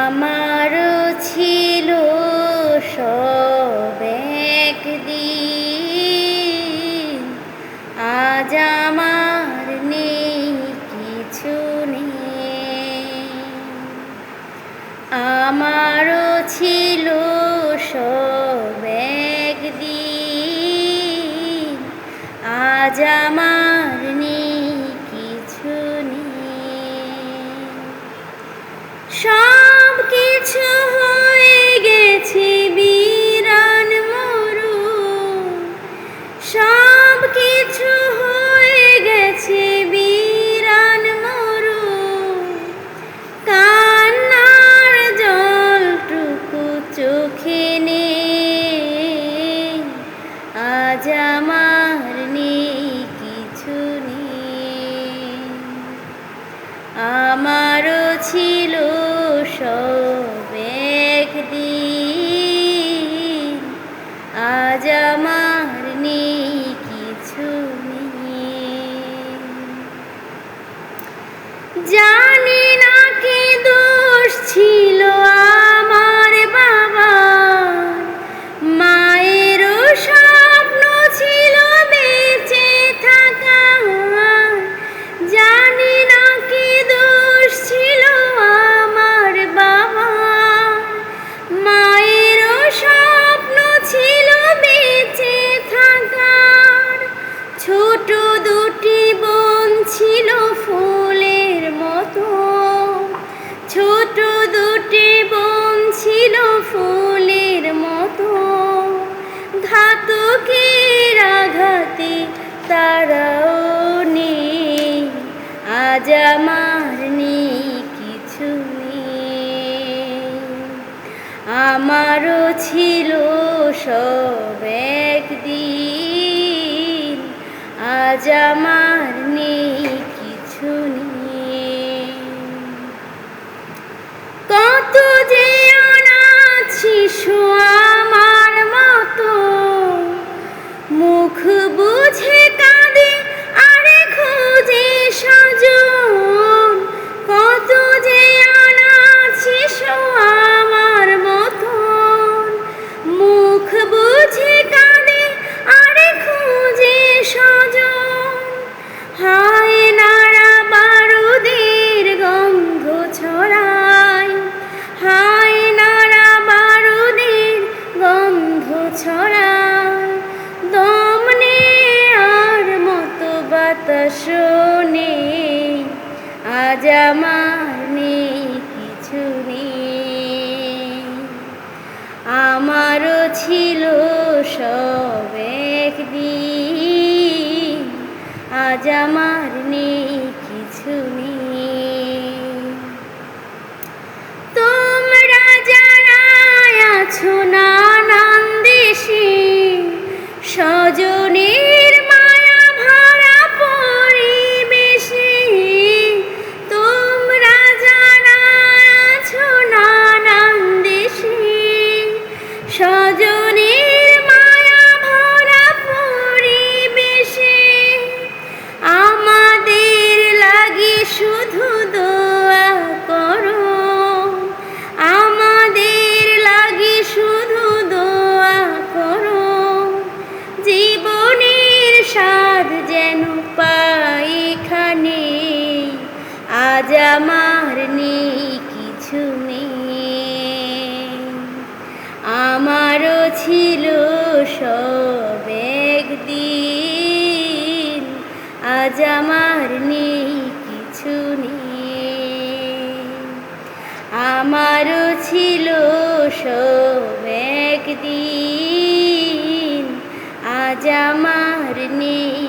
আমারও ছিল সব একদিন, আজ আমার নেই কিছু নেই। আমারও ছিল সব একদিন, আজ আমার নেই কিছু নেই। সব কিছু হয়ে গেছে বিরান মরু, সব কিছু হয়ে গেছে বিরান মরু। কান্নার জলটুকু চোখে নেই, আজ আমার নেই কিছু নেই। আমারও ছিল সব একদিন, আজ আমার নেই কিছু নেই। জানি না কি দোষ ছিল আমার বাবার, মায়েরও স্বপ্ন ছিল বেঁচে থাকা। জানি না কি দোষ ছিল আমার বাবার, মায়েরও স্বপ্ন ছিল বেঁচে থাকার। ছোট দুটি বোন ছিল ফুলের মতো, ছোট দুটি বোন ছিল ফুলের মতো। ঘাতকের আঘাতে তারাও নেই, আজ আমার নেই কিছু নেই। আমারও ছিল সব একদিন, আজ আমার নেই কিছু নেই। কত যে অনাথ শিশু আমার মতো, মুখ বুঝে কাঁদে আরে খুঁজে স্বজন। কত যে অনাথ শিশু আমার মতো, মুখ বুঝে কাঁদে আরে খুঁজে স্বজন। হায় নাড়া বারুদের গন্ধ ছড়ায়, হায় নাড়া বারুদের গন্ধ ছড়ায়। দম নেয়ার মতো বাতাস নেই, আজ আমার নেই কিছু নেই। আমারও ছিল সব একদিন, আজ আমার নেই কিছু নেই। তোমরা যারা আছো নানান দেশে, স্বজনের মায়া ভরা পরিবেশে। তোমরা যারা আছো নানান দেশে, স্বজনের মায়া ভরা পরিবেশে। আমাদের লাগি শুধু দোয়া করো, আমাদের লাগি শুধু দোয়া করো। জীবনের স্বাদ যেন পাই এখানে, আজ আমার নেই কিছু নেই। আমারও ছিল সব একদিন, আজ আমার নেই কিছু নেই। আমারও ছিল সব একদিন, আজ আমার নেই